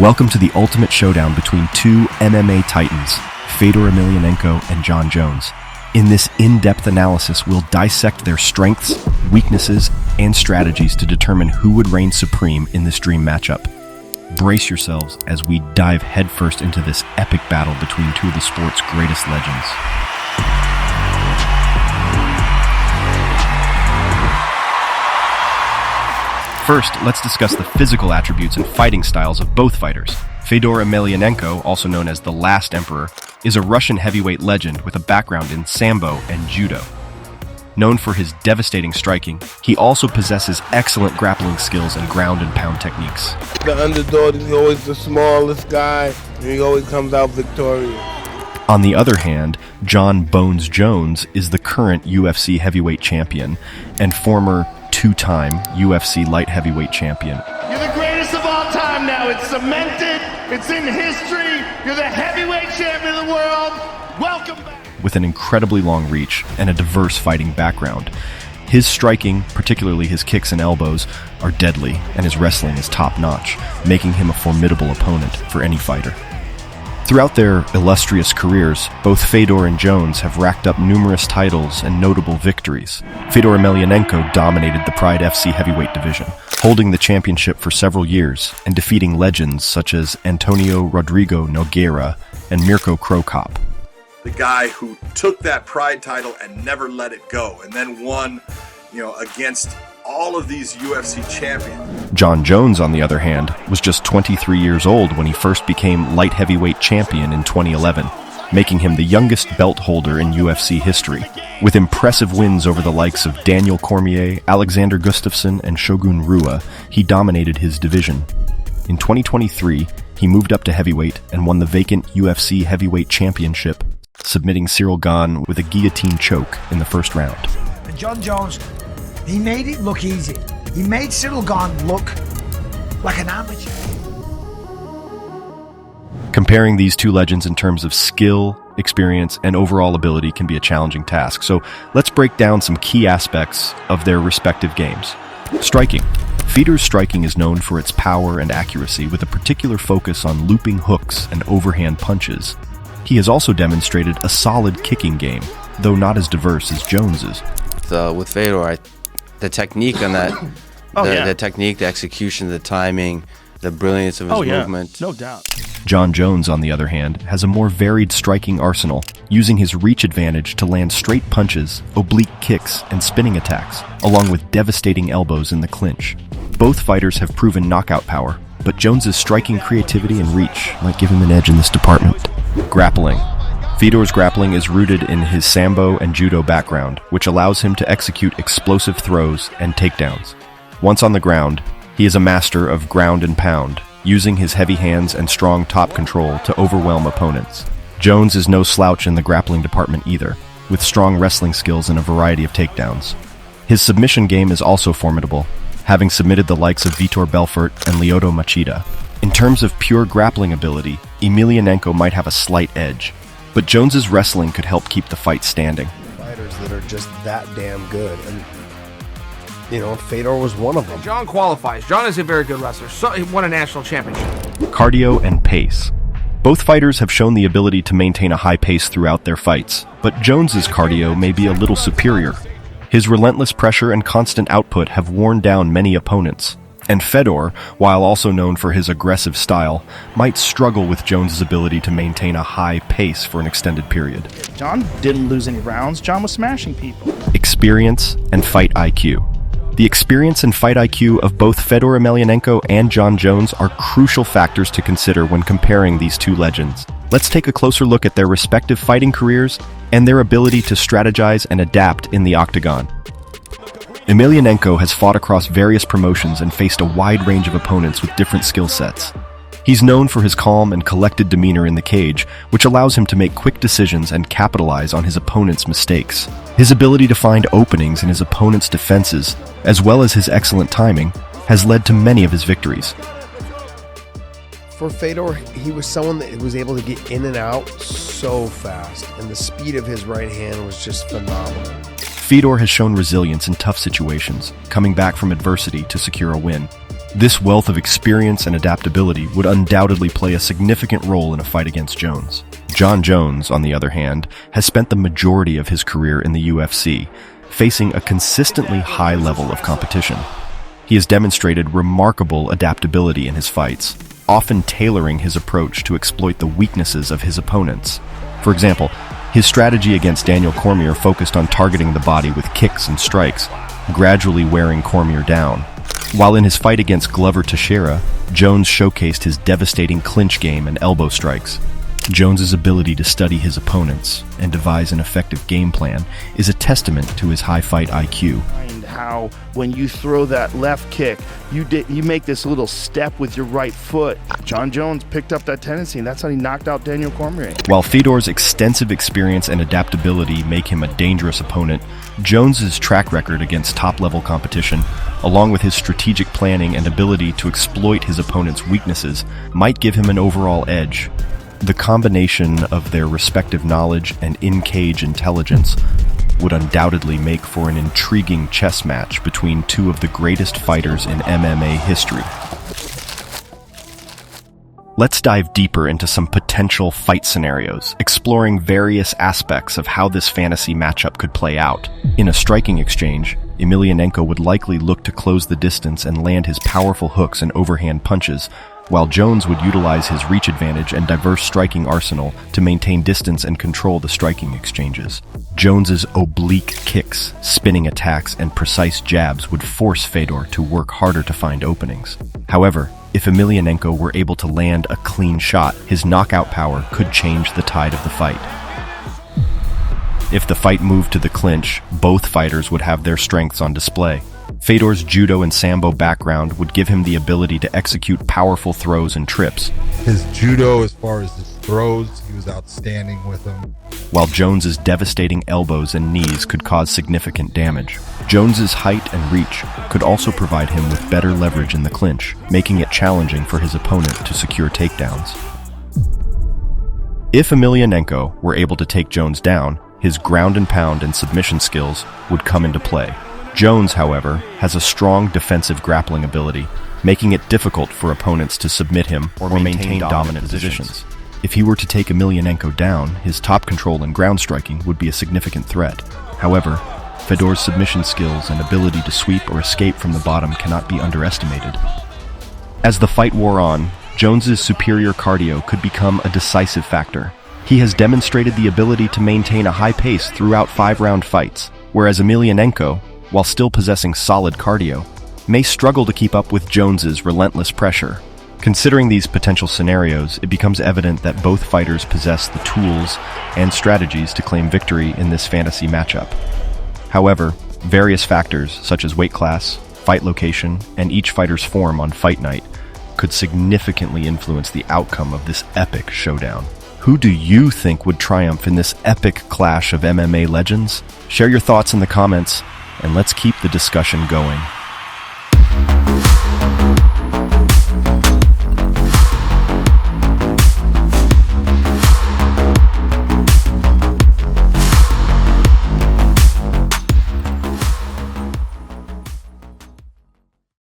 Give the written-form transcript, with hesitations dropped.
Welcome to the ultimate showdown between two MMA titans, Fedor Emelianenko and Jon Jones. In this in-depth analysis, we'll dissect their strengths, weaknesses, and strategies to determine who would reign supreme in this dream matchup. Brace yourselves as we dive headfirst into this epic battle between two of the sport's greatest legends. First, let's discuss the physical attributes and fighting styles of both fighters. Fedor Emelianenko, also known as the Last Emperor, is a Russian heavyweight legend with a background in Sambo and Judo. Known for his devastating striking, he also possesses excellent grappling skills and ground and pound techniques. The underdog is always the smallest guy, and he always comes out victorious. On the other hand, Jon Bones Jones is the current UFC heavyweight champion and former two-time UFC light heavyweight champion. You're the greatest of all time now. It's cemented. It's in history. You're the heavyweight champion of the world. Welcome back. With an incredibly long reach and a diverse fighting background. His striking, particularly his kicks and elbows, are deadly, and his wrestling is top-notch, making him a formidable opponent for any fighter. Throughout their illustrious careers, both Fedor and Jones have racked up numerous titles and notable victories. Fedor Emelianenko dominated the Pride FC heavyweight division, holding the championship for several years and defeating legends such as Antonio Rodrigo Nogueira and Mirko Cro Cop. The guy who took that Pride title and never let it go, and then won, against all of these UFC champions. Jon Jones, on the other hand, was just 23 years old when he first became light heavyweight champion in 2011, making him the youngest belt holder in UFC history. With impressive wins over the likes of Daniel Cormier, Alexander Gustafsson, and Shogun Rua, he dominated his division. In 2023, he moved up to heavyweight and won the vacant UFC heavyweight championship, submitting Cyril Gane with a guillotine choke in the first round. And Jon Jones, he made it look easy. He made Cyril Gane look like an amateur. Comparing these two legends in terms of skill, experience, and overall ability can be a challenging task. So let's break down some key aspects of their respective games. Striking. Fedor's striking is known for its power and accuracy, with a particular focus on looping hooks and overhand punches. He has also demonstrated a solid kicking game, though not as diverse as Jones's. With Fedor, the technique on that, the technique, the execution, the timing, the brilliance of his movement. No doubt. Jon Jones, on the other hand, has a more varied striking arsenal, using his reach advantage to land straight punches, oblique kicks, and spinning attacks, along with devastating elbows in the clinch. Both fighters have proven knockout power, but Jones's striking creativity and reach might give him an edge in this department. Grappling. Fedor's grappling is rooted in his Sambo and Judo background, which allows him to execute explosive throws and takedowns. Once on the ground, he is a master of ground and pound, using his heavy hands and strong top control to overwhelm opponents. Jones is no slouch in the grappling department either, with strong wrestling skills and a variety of takedowns. His submission game is also formidable, having submitted the likes of Vitor Belfort and Lyoto Machida. In terms of pure grappling ability, Emelianenko might have a slight edge, but Jones's wrestling could help keep the fight standing. Fighters that are just that damn good, and Fedor was one of them. Jon qualifies. Jon is a very good wrestler. So he won a national championship. Cardio and pace. Both fighters have shown the ability to maintain a high pace throughout their fights, but Jones's cardio may be a little superior. His relentless pressure and constant output have worn down many opponents. And Fedor, while also known for his aggressive style, might struggle with Jones's ability to maintain a high pace for an extended period. Jon didn't lose any rounds. Jon was smashing people. Experience and fight IQ. The experience and fight IQ of both Fedor Emelianenko and Jon Jones are crucial factors to consider when comparing these two legends. Let's take a closer look at their respective fighting careers and their ability to strategize and adapt in the octagon. Emelianenko has fought across various promotions and faced a wide range of opponents with different skill sets. He's known for his calm and collected demeanor in the cage, which allows him to make quick decisions and capitalize on his opponent's mistakes. His ability to find openings in his opponent's defenses, as well as his excellent timing, has led to many of his victories. For Fedor, he was someone that was able to get in and out so fast, and the speed of his right hand was just phenomenal. Fedor has shown resilience in tough situations, coming back from adversity to secure a win. This wealth of experience and adaptability would undoubtedly play a significant role in a fight against Jones. Jon Jones, on the other hand, has spent the majority of his career in the UFC, facing a consistently high level of competition. He has demonstrated remarkable adaptability in his fights, often tailoring his approach to exploit the weaknesses of his opponents. For example, his strategy against Daniel Cormier focused on targeting the body with kicks and strikes, gradually wearing Cormier down. While in his fight against Glover Teixeira, Jones showcased his devastating clinch game and elbow strikes. Jones's ability to study his opponents and devise an effective game plan is a testament to his high fight IQ. How when you throw that left kick, you make this little step with your right foot. Jon Jones picked up that tendency, and that's how he knocked out Daniel Cormier. While Fedor's extensive experience and adaptability make him a dangerous opponent, Jones's track record against top-level competition, along with his strategic planning and ability to exploit his opponent's weaknesses, might give him an overall edge. The combination of their respective knowledge and in-cage intelligence would undoubtedly make for an intriguing chess match between two of the greatest fighters in MMA history. Let's dive deeper into some potential fight scenarios, exploring various aspects of how this fantasy matchup could play out. In a striking exchange, Emelianenko would likely look to close the distance and land his powerful hooks and overhand punches, while Jones would utilize his reach advantage and diverse striking arsenal to maintain distance and control the striking exchanges. Jones's oblique kicks, spinning attacks, and precise jabs would force Fedor to work harder to find openings. However, if Emelianenko were able to land a clean shot, his knockout power could change the tide of the fight. If the fight moved to the clinch, both fighters would have their strengths on display. Fedor's judo and Sambo background would give him the ability to execute powerful throws and trips. His judo, as far as his throws, he was outstanding with them. While Jones's devastating elbows and knees could cause significant damage. Jones's height and reach could also provide him with better leverage in the clinch, making it challenging for his opponent to secure takedowns. If Emelianenko were able to take Jones down, his ground and pound and submission skills would come into play. Jones, however, has a strong defensive grappling ability, making it difficult for opponents to submit him or maintain dominant positions. If he were to take Emelianenko down, his top control and ground striking would be a significant threat. However, Fedor's submission skills and ability to sweep or escape from the bottom cannot be underestimated. As the fight wore on, Jones's superior cardio could become a decisive factor. He has demonstrated the ability to maintain a high pace throughout 5-round fights, whereas Emelianenko, while still possessing solid cardio, may struggle to keep up with Jones's relentless pressure. Considering these potential scenarios, it becomes evident that both fighters possess the tools and strategies to claim victory in this fantasy matchup. However, various factors such as weight class, fight location, and each fighter's form on fight night could significantly influence the outcome of this epic showdown. Who do you think would triumph in this epic clash of MMA legends? Share your thoughts in the comments, and let's keep the discussion going.